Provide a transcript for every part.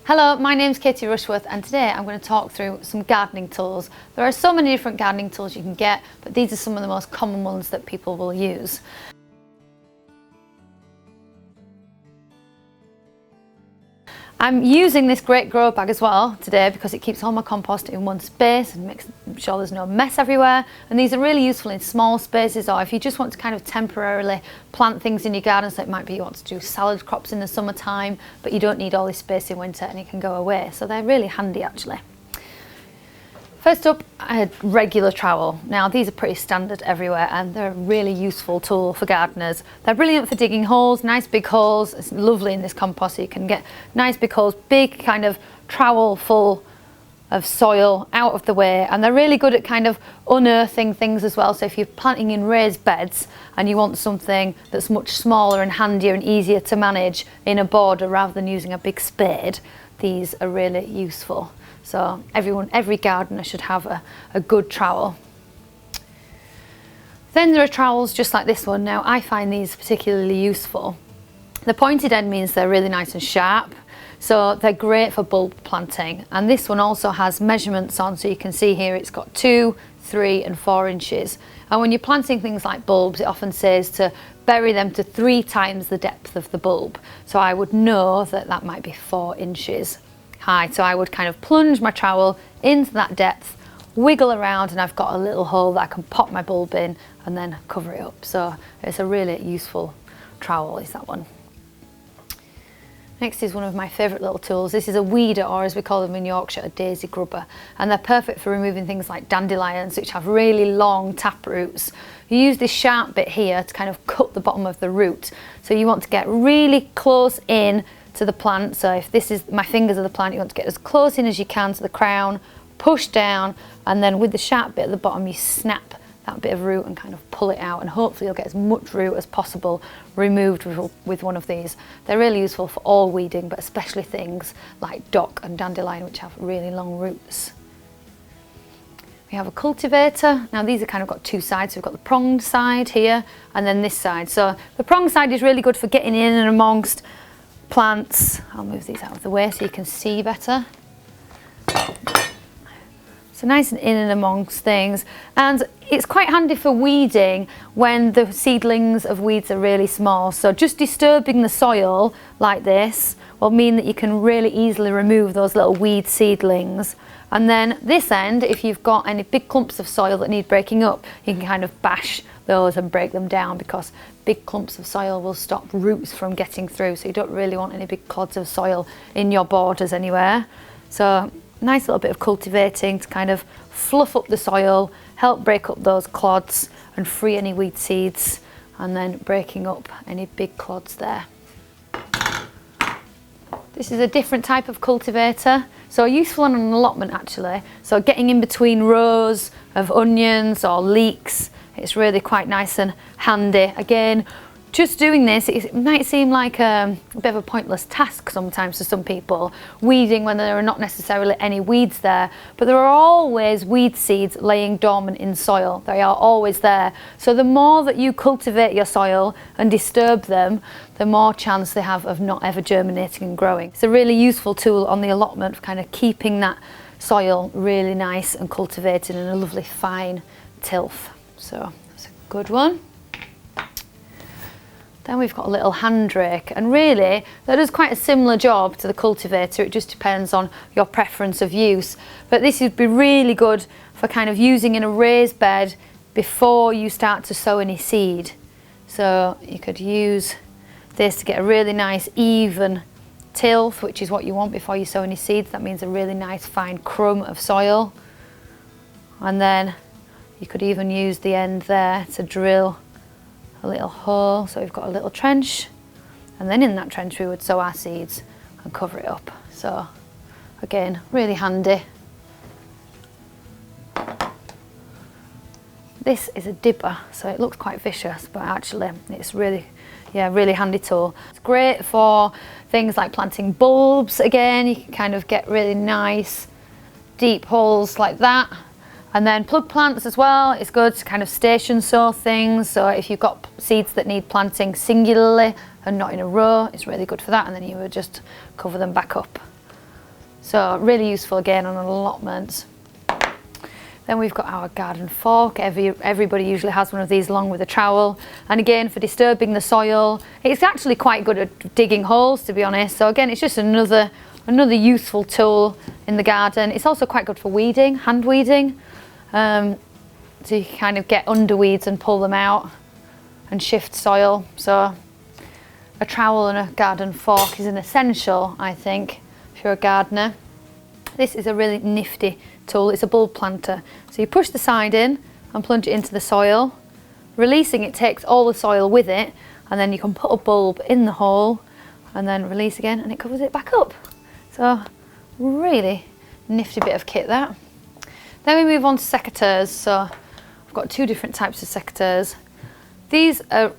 Hello, my name's Katie Rushworth and today I'm going to talk through some gardening tools. There are so many different gardening tools you can get, but these are some of the most common ones that people will use. I'm using this great grow bag as well today because it keeps all my compost in one space and makes sure there's no mess everywhere. And these are really useful in small spaces, or if you just want to kind of temporarily plant things in your garden. So it might be you want to do salad crops in the summertime, but you don't need all this space in winter and it can go away. So they're really handy actually. First up, a regular trowel. Now these are pretty standard everywhere and they're a really useful tool for gardeners. They're brilliant for digging holes, nice big holes. It's lovely in this compost, so you can get nice big holes, big kind of trowel full of soil out of the way, and they're really good at kind of unearthing things as well. So if you're planting in raised beds and you want something that's much smaller and handier and easier to manage in a border rather than using a big spade, these are really useful. So every gardener should have a good trowel. Then there are trowels just like this one. Now I find these particularly useful. The pointed end means they're really nice and sharp, so they're great for bulb planting. And this one also has measurements on, so you can see here it's got 2, 3 and 4 inches. And when you're planting things like bulbs, it often says to bury them to 3 times the depth of the bulb. So I would know that that might be 4 inches high. So I would kind of plunge my trowel into that depth, wiggle around, and I've got a little hole that I can pop my bulb in and then cover it up. So it's a really useful trowel, is that one. Next is one of my favourite little tools. This is a weeder, or as we call them in Yorkshire, a daisy grubber. And they're perfect for removing things like dandelions, which have really long tap roots. You use this sharp bit here to kind of cut the bottom of the root. So you want to get really close in to the plant. So if this is my fingers of the plant, you want to get as close in as you can to the crown, push down, and then with the sharp bit at the bottom you snap that bit of root and kind of pull it out, and hopefully you'll get as much root as possible removed with one of these. They're really useful for all weeding, but especially things like dock and dandelion, which have really long roots. We have a cultivator. Now these are kind of got 2 sides. So we've got the pronged side here and then this side. So the pronged side is really good for getting in and amongst plants. I'll move these out of the way so you can see better. So nice and in and amongst things, and it's quite handy for weeding when the seedlings of weeds are really small. So just disturbing the soil like this will mean that you can really easily remove those little weed seedlings. And then this end, if you've got any big clumps of soil that need breaking up, you can kind of bash those and break them down, because big clumps of soil will stop roots from getting through. So you don't really want any big clods of soil in your borders anywhere. So nice little bit of cultivating to kind of fluff up the soil, help break up those clods and free any weed seeds, and then breaking up any big clods there. This is a different type of cultivator, so useful on an allotment actually. So getting in between rows of onions or leeks, it's really quite nice and handy. Again, just doing this, it might seem like a bit of a pointless task sometimes to some people, weeding when there are not necessarily any weeds there, but there are always weed seeds laying dormant in soil. They are always there. So the more that you cultivate your soil and disturb them, the more chance they have of not ever germinating and growing. It's a really useful tool on the allotment for kind of keeping that soil really nice and cultivated in a lovely fine tilth. So that's a good one. Then we've got a little hand rake, and really that does quite a similar job to the cultivator. It just depends on your preference of use. But this would be really good for kind of using in a raised bed before you start to sow any seed. So you could use this to get a really nice even tilth, which is what you want before you sow any seeds. That means a really nice fine crumb of soil. And then you could even use the end there to drill a little hole, so we've got a little trench, and then in that trench we would sow our seeds and cover it up. So again, really handy. This is a dibber, so it looks quite vicious, but actually it's really handy tool. It's great for things like planting bulbs. Again, you can kind of get really nice deep holes like that. And then plug plants as well, it's good to kind of station sow things. So if you've got seeds that need planting singularly and not in a row, it's really good for that. And then you would just cover them back up So really useful again on an allotment. Then we've got our garden fork. Everybody usually has one of these along with a trowel. And again, for disturbing the soil. It's actually quite good at digging holes, to be honest. So again, it's just another useful tool in the garden. It's also quite good for weeding, hand weeding. So you can kind of get under weeds and pull them out and shift soil. So a trowel and a garden fork is an essential, I think, if you're a gardener. This is a really nifty tool. It's a bulb planter. So you push the side in and plunge it into the soil. Releasing it takes all the soil with it, and then you can put a bulb in the hole and then release again and it covers it back up. So really nifty bit of kit that. Then we move on to secateurs. So I've got two different types of secateurs. These are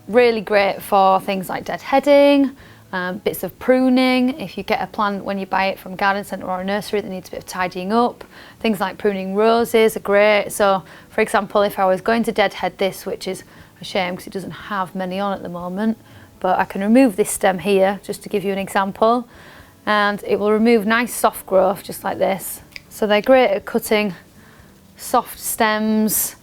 really great for things like deadheading, bits of pruning. If you get a plant when you buy it from a garden centre or a nursery that needs a bit of tidying up, things like pruning roses are great. So for example, if I was going to deadhead this, which is a shame because it doesn't have many on at the moment, but I can remove this stem here just to give you an example, and it will remove nice soft growth just like this. So they're great at cutting soft stems,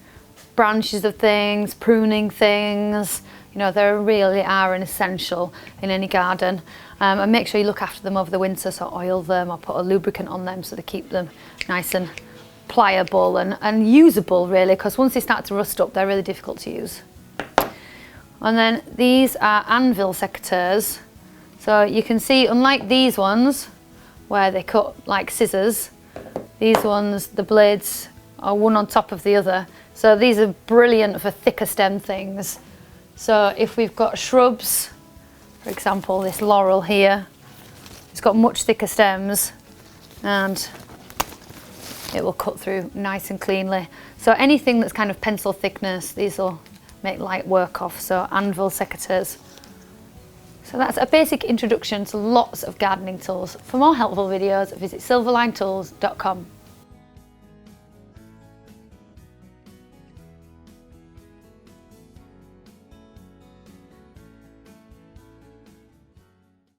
branches of things, pruning things. You know, they really are an essential in any garden. And make sure you look after them over the winter, so oil them or put a lubricant on them so they keep them nice and pliable and usable really, because once they start to rust up, they're really difficult to use. And then these are Anvil secateurs. So you can see, unlike these ones where they cut like scissors, these ones, the blades are one on top of the other. So these are brilliant for thicker stem things. So if we've got shrubs, for example, this laurel here, it's got much thicker stems and it will cut through nice and cleanly. So anything that's kind of pencil thickness, these will make light work of. So Anvil secateurs. So that's a basic introduction to lots of gardening tools. For more helpful videos, visit silverlinetools.com.